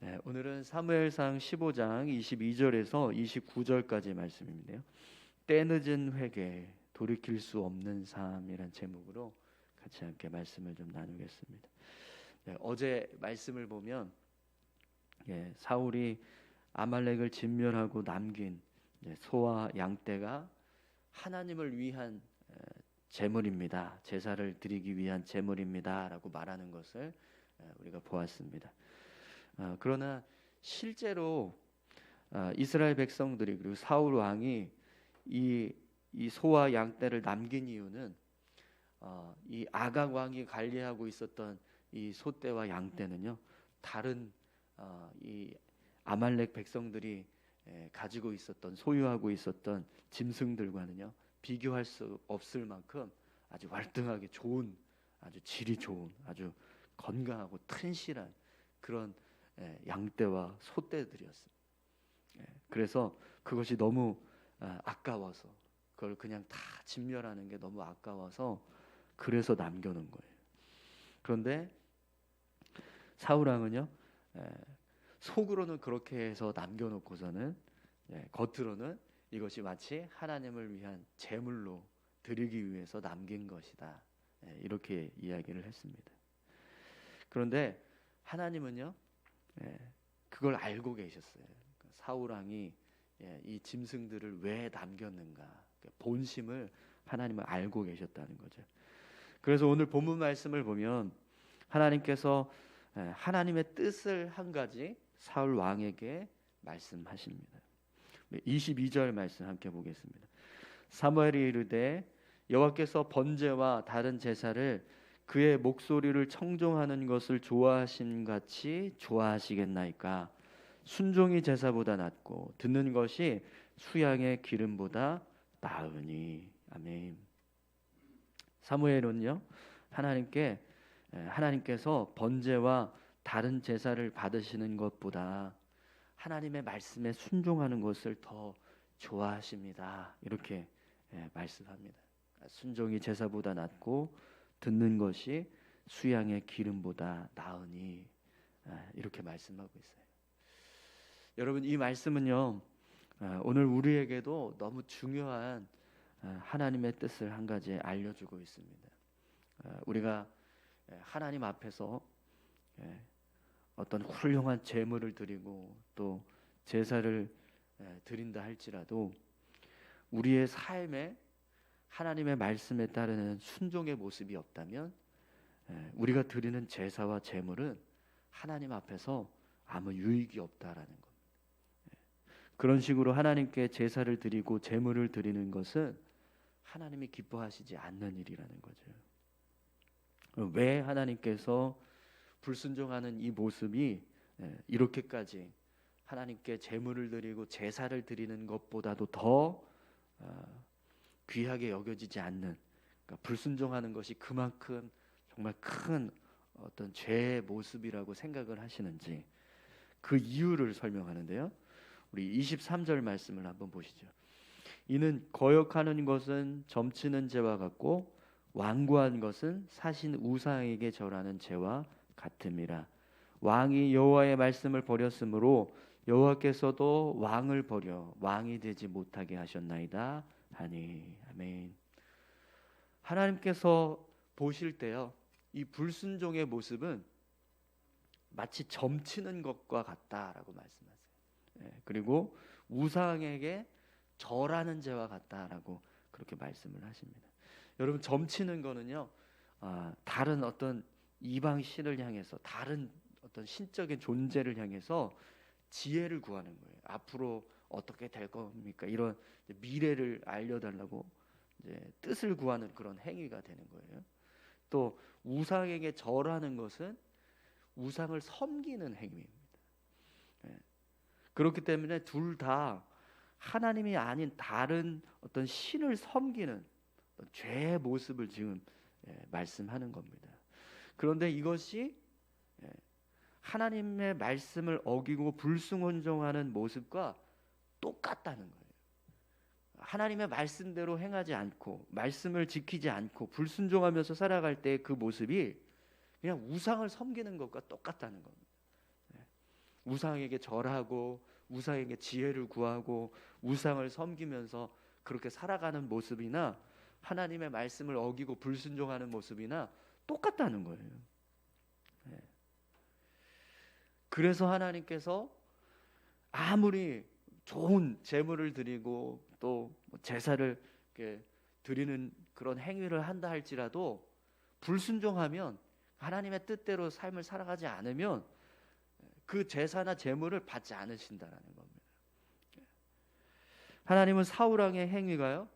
네, 오늘은 사무엘상 15장 22절에서 29절까지 말씀인데요. 때늦은 회개, 돌이킬 수 없는 삶이란 제목으로 같이 함께 말씀을 좀 나누겠습니다. 네, 어제 말씀을 보면 사울이 아말렉을 진멸하고 남긴 소와 양떼가 하나님을 위한 제물입니다. 제사를 드리기 위한 제물입니다라고 말하는 것을 우리가 보았습니다. 그러나 실제로 이스라엘 백성들이 그리고 사울 왕이 이 소와 양떼를 남긴 이유는 이 아각 왕이 관리하고 있었던 이 소떼와 양떼는요, 다른 이 아말렉 백성들이 가지고 있었던, 소유하고 있었던 짐승들과는요 비교할 수 없을 만큼 아주 월등하게 좋은, 아주 질이 좋은, 아주 건강하고 튼실한 그런 양떼와 소떼들이었습니다. 그래서 그것이 너무 아까워서, 그걸 그냥 다 진멸하는 게 너무 아까워서 그래서 남겨놓은 거예요. 그런데 사울 왕은요, 속으로는 그렇게 해서 남겨놓고서는 겉으로는 이것이 마치 하나님을 위한 제물로 드리기 위해서 남긴 것이다, 이렇게 이야기를 했습니다. 그런데 하나님은요, 그걸 알고 계셨어요. 사울 왕이 이 짐승들을 왜 남겼는가, 본심을 하나님은 알고 계셨다는 거죠. 그래서 오늘 본문 말씀을 보면 하나님께서 하나님의 뜻을 한 가지 사울 왕에게 말씀하십니다. 22절 말씀 함께 보겠습니다. 사무엘이 이르되 여호와께서 번제와 다른 제사를 그의 목소리를 청종하는 것을 좋아하신 같이 좋아하시겠나이까. 순종이 제사보다 낫고 듣는 것이 수양의 기름보다 나으니. 아멘. 사무엘은요, 하나님께서 번제와 다른 제사를 받으시는 것보다 하나님의 말씀에 순종하는 것을 더 좋아하십니다, 이렇게 말씀합니다. 순종이 제사보다 낫고 듣는 것이 수양의 기름보다 나으니, 이렇게 말씀하고 있어요. 여러분, 이 말씀은요, 오늘 우리에게도 너무 중요한 하나님의 뜻을 한 가지 알려주고 있습니다. 우리가 하나님 앞에서 어떤 훌륭한 제물을 드리고 또 제사를 드린다 할지라도 우리의 삶에 하나님의 말씀에 따르는 순종의 모습이 없다면 우리가 드리는 제사와 제물은 하나님 앞에서 아무 유익이 없다라는 겁니다. 그런 식으로 하나님께 제사를 드리고 제물을 드리는 것은 하나님이 기뻐하시지 않는 일이라는 거죠. 왜 하나님께서 불순종하는 이 모습이 이렇게까지 하나님께 제물을 드리고 제사를 드리는 것보다도 더 귀하게 여겨지지 않는, 그러니까 불순종하는 것이 그만큼 정말 큰 어떤 죄의 모습이라고 생각을 하시는지, 그 이유를 설명하는데요. 우리 23절 말씀을 한번 보시죠. 이는 거역하는 것은 점치는 죄와 같고 완고한 것은 사신 우상에게 절하는 죄와 같음이라. 왕이 여호와의 말씀을 버렸으므로 여호와께서도 왕을 버려 왕이 되지 못하게 하셨나이다 하니. 아멘. 하나님께서 보실 때요, 이 불순종의 모습은 마치 점치는 것과 같다라고 말씀하세요. 그리고 우상에게 절하는 죄와 같다라고 그렇게 말씀을 하십니다. 여러분, 점치는 거는요, 다른 어떤 이방 신을 향해서, 다른 어떤 신적인 존재를 향해서 지혜를 구하는 거예요. 앞으로 어떻게 될 겁니까? 이런 미래를 알려달라고 이제 뜻을 구하는 그런 행위가 되는 거예요. 또 우상에게 절하는 것은 우상을 섬기는 행위입니다. 그렇기 때문에 둘 다 하나님이 아닌 다른 어떤 신을 섬기는 죄의 모습을 지금 말씀하는 겁니다. 그런데 이것이 하나님의 말씀을 어기고 불순종하는 모습과 똑같다는 거예요. 하나님의 말씀대로 행하지 않고 말씀을 지키지 않고 불순종하면서 살아갈 때 그 모습이 그냥 우상을 섬기는 것과 똑같다는 겁니다. 우상에게 절하고 우상에게 지혜를 구하고 우상을 섬기면서 그렇게 살아가는 모습이나 하나님의 말씀을 어기고 불순종하는 모습이나 똑같다는 거예요. 그래서 하나님께서 아무리 좋은 제물을 드리고 또 제사를 이렇게 드리는 그런 행위를 한다 할지라도 불순종하면, 하나님의 뜻대로 삶을 살아가지 않으면 그 제사나 제물을 받지 않으신다라는 겁니다. 하나님은 사울 왕의 행위가요,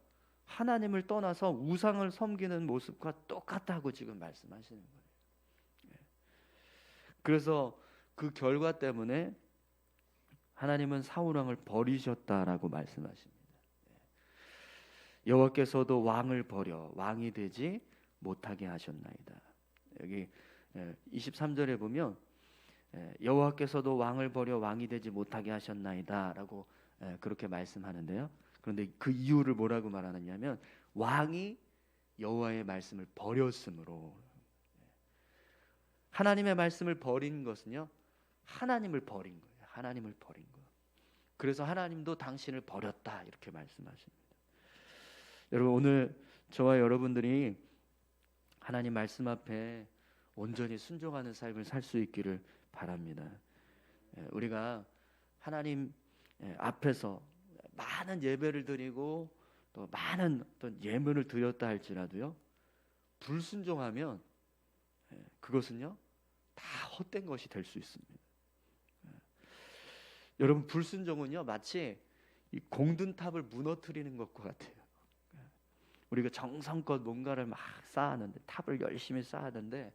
하나님을 떠나서 우상을 섬기는 모습과 똑같다고 지금 말씀하시는 거예요. 그래서 그 결과 때문에 하나님은 사울 왕을 버리셨다라고 말씀하십니다. 여호와께서도 왕을 버려 왕이 되지 못하게 하셨나이다. 여기 23절에 보면 여호와께서도 왕을 버려 왕이 되지 못하게 하셨나이다라고 그렇게 말씀하는데요. 그런데 그 이유를 뭐라고 말하느냐면 왕이 여호와의 말씀을 버렸으므로. 하나님의 말씀을 버린 것은요, 하나님을 버린 거예요. 하나님을 버린 거. 그래서 하나님도 당신을 버렸다 이렇게 말씀하십니다. 여러분, 오늘 저와 여러분들이 하나님 말씀 앞에 온전히 순종하는 삶을 살 수 있기를 바랍니다. 우리가 하나님 앞에서 많은 예배를 드리고 또 많은 어떤 예물을 드렸다 할지라도요, 불순종하면 그것은요 다 헛된 것이 될 수 있습니다. 여러분, 불순종은요 마치 이 공든탑을 무너뜨리는 것과 같아요. 우리가 정성껏 뭔가를 막 쌓았는데, 탑을 열심히 쌓았는데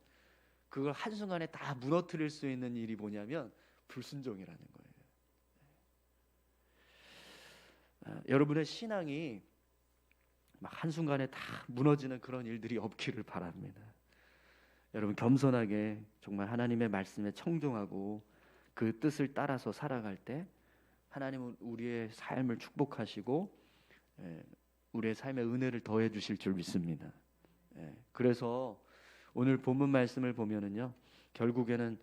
그걸 한순간에 다 무너뜨릴 수 있는 일이 뭐냐면 불순종이라는 거예요. 여러분의 신앙이 막 한순간에 다 무너지는 그런 일들이 없기를 바랍니다. 여러분, 겸손하게 정말 하나님의 말씀에 청종하고 그 뜻을 따라서 살아갈 때 하나님은 우리의 삶을 축복하시고 우리의 삶에 은혜를 더해 주실 줄 믿습니다. 그래서 오늘 본문 말씀을 보면은요, 결국에는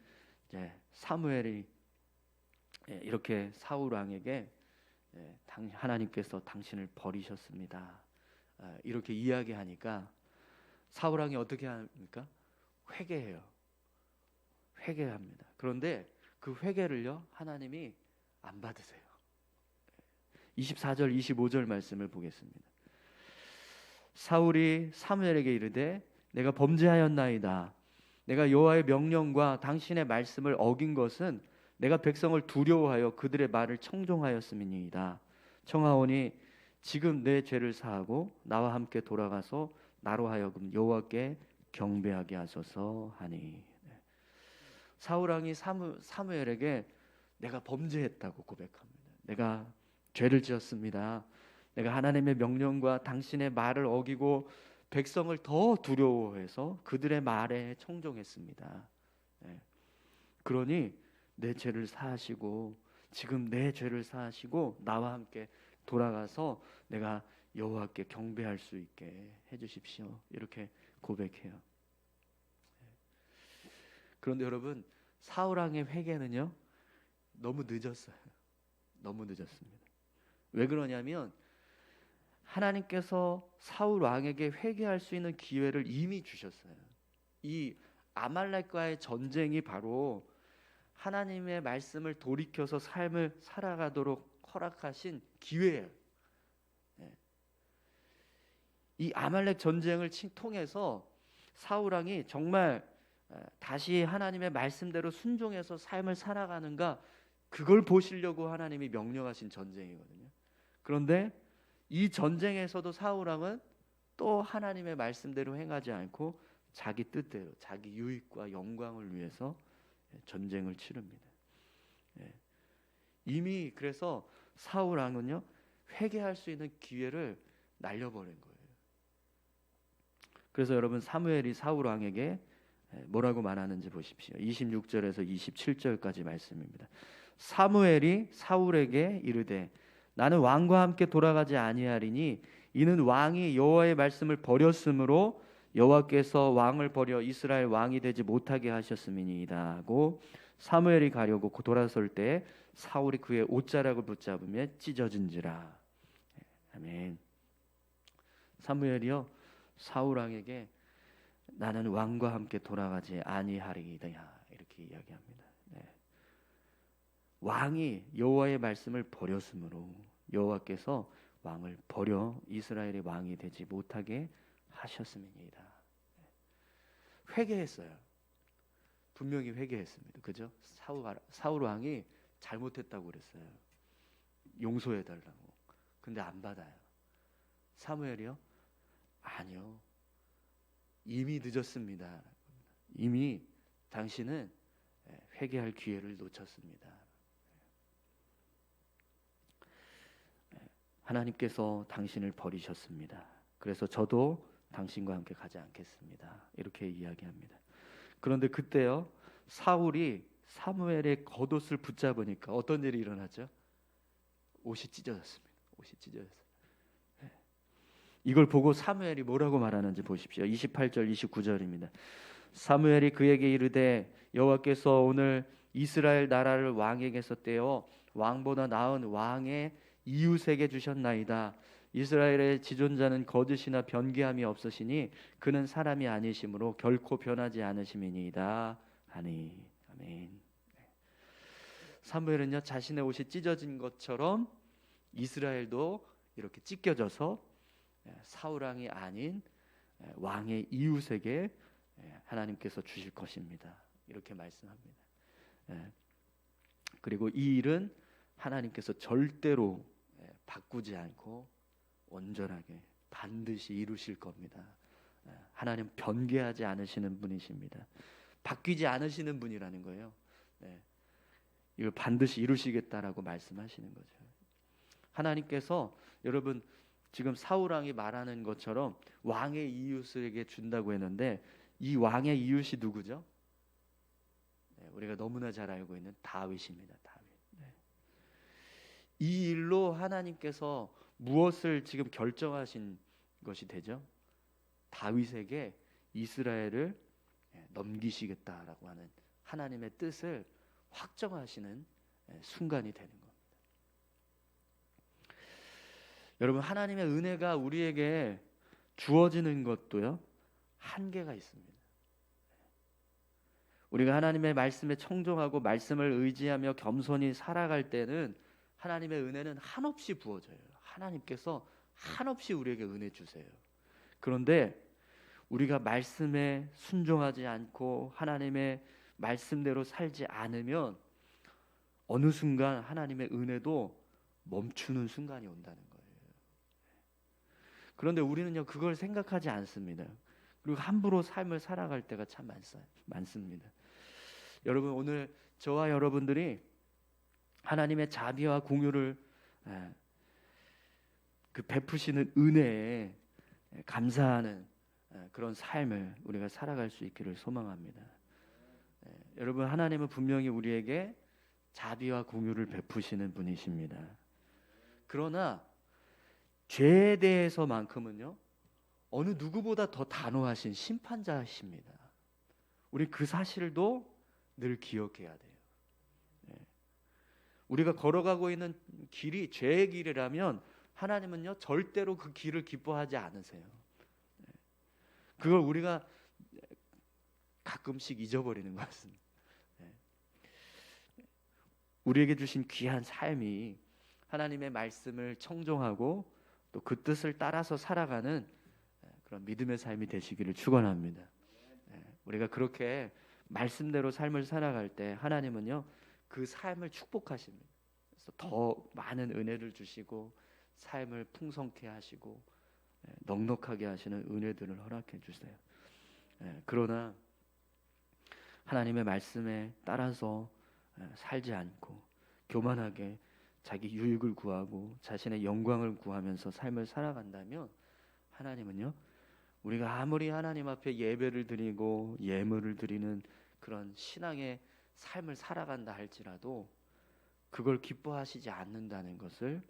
이제 사무엘이 이렇게 사울 왕에게 하나님께서 당신을 버리셨습니다 이렇게 이야기하니까 사울 왕이 어떻게 합니까? 회개해요. 회개합니다. 그런데 그 회개를요 하나님이 안 받으세요. 24절 25절 말씀을 보겠습니다. 사울이 사무엘에게 이르되 내가 범죄하였나이다. 내가 여호와의 명령과 당신의 말씀을 어긴 것은 내가 백성을 두려워하여 그들의 말을 청종하였음이니이다. 청하오니 지금 내 죄를 사하고 나와 함께 돌아가서 나로 하여금 여호와께 경배하게 하소서 하니. 사울 왕이 사무엘에게 내가 범죄했다고 고백합니다. 내가 죄를 지었습니다. 내가 하나님의 명령과 당신의 말을 어기고 백성을 더 두려워해서 그들의 말에 청종했습니다. 그러니 내 죄를 사하시고, 지금 내 죄를 사하시고 나와 함께 돌아가서 내가 여호와께 경배할 수 있게 해주십시오. 이렇게 고백해요. 그런데 여러분, 사울 왕의 회개는요 너무 늦었어요. 너무 늦었습니다. 왜 그러냐면 하나님께서 사울 왕에게 회개할 수 있는 기회를 이미 주셨어요. 이 아말렉과의 전쟁이 바로 하나님의 말씀을 돌이켜서 삶을 살아가도록 허락하신 기회예요. 이 아말렉 전쟁을 통해서 사울 왕이 정말 다시 하나님의 말씀대로 순종해서 삶을 살아가는가, 그걸 보시려고 하나님이 명령하신 전쟁이거든요. 그런데 이 전쟁에서도 사울 왕은 또 하나님의 말씀대로 행하지 않고 자기 뜻대로 자기 유익과 영광을 위해서 전쟁을 치릅니다. 이미 그래서 사울 왕은요 회개할 수 있는 기회를 날려버린 거예요. 그래서 여러분, 사무엘이 사울 왕에게 뭐라고 말하는지 보십시오. 26절에서 27절까지 말씀입니다. 사무엘이 사울에게 이르되 나는 왕과 함께 돌아가지 아니하리니 이는 왕이 여호와의 말씀을 버렸으므로 여호와께서 왕을 버려 이스라엘 왕이 되지 못하게 하셨음이니이다 하고 사무엘이 가려고 돌아설 때 사울이 그의 옷자락을 붙잡으며 찢어진지라. 아멘. 사무엘이요 사울 왕에게 나는 왕과 함께 돌아가지 아니하리이다 이렇게 이야기합니다. 왕이 여호와의 말씀을 버렸으므로 여호와께서 왕을 버려 이스라엘의 왕이 되지 못하게 하셨음이니이다. 회개했어요. 분명히 회개했습니다. 그죠? 사울 왕이 잘못했다고 그랬어요. 용서해달라고. 근데 안 받아요. 사무엘이요? 아니요. 이미 늦었습니다. 이미 당신은 회개할 기회를 놓쳤습니다. 하나님께서 당신을 버리셨습니다. 그래서 저도 당신과 함께 가지 않겠습니다. 이렇게 이야기합니다. 그런데 그때요 사울이 사무엘의 겉옷을 붙잡으니까 어떤 일이 일어나죠? 옷이 찢어졌습니다. 옷이 찢어졌어요. 이걸 보고 사무엘이 뭐라고 말하는지 보십시오. 28절 29절입니다. 사무엘이 그에게 이르되 여호와께서 오늘 이스라엘 나라를 왕에게서 떼어 왕보다 나은 왕의 이웃에게 주셨나이다. 이스라엘의 지존자는 거짓이나 변개함이 없으시니 그는 사람이 아니시므로 결코 변하지 않으심이니이다 하니. 아멘. 사무엘은요 자신의 옷이 찢어진 것처럼 이스라엘도 이렇게 찢겨져서 사울 왕이 아닌 왕의 이웃에게 하나님께서 주실 것입니다. 이렇게 말씀합니다. 그리고 이 일은 하나님께서 절대로 바꾸지 않고 온전하게 반드시 이루실 겁니다. 하나님 변개하지 않으시는 분이십니다. 바뀌지 않으시는 분이라는 거예요. 이걸 반드시 이루시겠다라고 말씀하시는 거죠. 하나님께서 여러분 지금 사울 왕이 말하는 것처럼 왕의 이웃에게 준다고 했는데 이 왕의 이웃이 누구죠? 우리가 너무나 잘 알고 있는 다윗입니다. 다윗. 이 일로 하나님께서 무엇을 지금 결정하신 것이 되죠? 다윗에게 이스라엘을 넘기시겠다라고 하는 하나님의 뜻을 확정하시는 순간이 되는 겁니다. 여러분 하나님의 은혜가 우리에게 주어지는 것도요 한계가 있습니다. 우리가 하나님의 말씀에 청종하고 말씀을 의지하며 겸손히 살아갈 때는 하나님의 은혜는 한없이 부어져요. 하나님께서 한없이 우리에게 은혜 주세요. 그런데 우리가 말씀에 순종하지 않고 하나님의 말씀대로 살지 않으면 어느 순간 하나님의 은혜도 멈추는 순간이 온다는 거예요. 그런데 우리는요 그걸 생각하지 않습니다. 그리고 함부로 삶을 살아갈 때가 참 많습니다. 여러분 오늘 저와 여러분들이 하나님의 자비와 공유를 그 베푸시는 은혜에 감사하는 그런 삶을 우리가 살아갈 수 있기를 소망합니다. 여러분 하나님은 분명히 우리에게 자비와 공유를 베푸시는 분이십니다. 그러나 죄에 대해서만큼은요 어느 누구보다 더 단호하신 심판자이십니다. 우리 그 사실도 늘 기억해야 돼요. 우리가 걸어가고 있는 길이 죄의 길이라면 하나님은요 절대로 그 길을 기뻐하지 않으세요. 그걸 우리가 가끔씩 잊어버리는 것 같습니다. 우리에게 주신 귀한 삶이 하나님의 말씀을 청종하고 또 그 뜻을 따라서 살아가는 그런 믿음의 삶이 되시기를 축원합니다. 우리가 그렇게 말씀대로 삶을 살아갈 때 하나님은요 그 삶을 축복하십니다. 그래서 더 많은 은혜를 주시고 삶을 풍성케 하시고 넉넉하게 하시는 은혜들을 허락해 주세요. 그러나 하나님의 말씀에 따라서 살지 않고 교만하게 자기 유익을 구하고 자신의 영광을 구하면서 삶을 살아간다면 하나님은요 우리가 아무리 하나님 앞에 예배를 드리고 예물을 드리는 그런 신앙의 삶을 살아간다 할지라도 그걸 기뻐하시지 않는다는 것을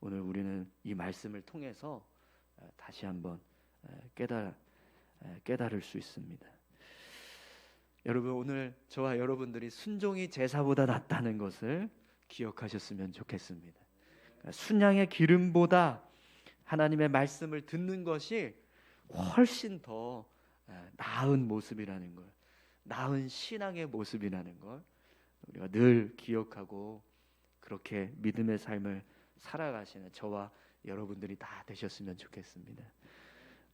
오늘 우리는 이 말씀을 통해서 다시 한번 깨달을 수 있습니다. 여러분, 오늘 저와 여러분들이 순종이 제사보다 낫다는 것을 기억하셨으면 좋겠습니다. 순양의 기름보다 하나님의 말씀을 듣는 것이 훨씬 더 나은 모습이라는 걸, 나은 신앙의 모습이라는 걸 우리가 늘 기억하고 그렇게 믿음의 삶을 살아가시는 저와 여러분들이 다 되셨으면 좋겠습니다.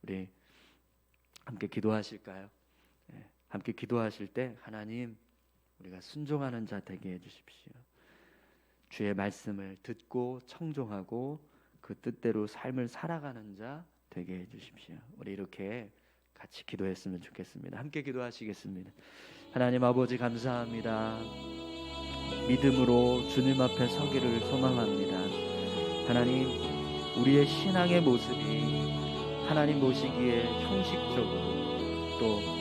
우리 함께 기도하실까요? 함께 기도하실 때 하나님, 우리가 순종하는 자 되게 해주십시오. 주의 말씀을 듣고 청종하고 그 뜻대로 삶을 살아가는 자 되게 해주십시오. 우리 이렇게 같이 기도했으면 좋겠습니다. 함께 기도하시겠습니다. 하나님 아버지, 감사합니다. 믿음으로 주님 앞에 서기를 소망합니다. 하나님, 우리의 신앙의 모습이 하나님 보시기에 형식적으로 또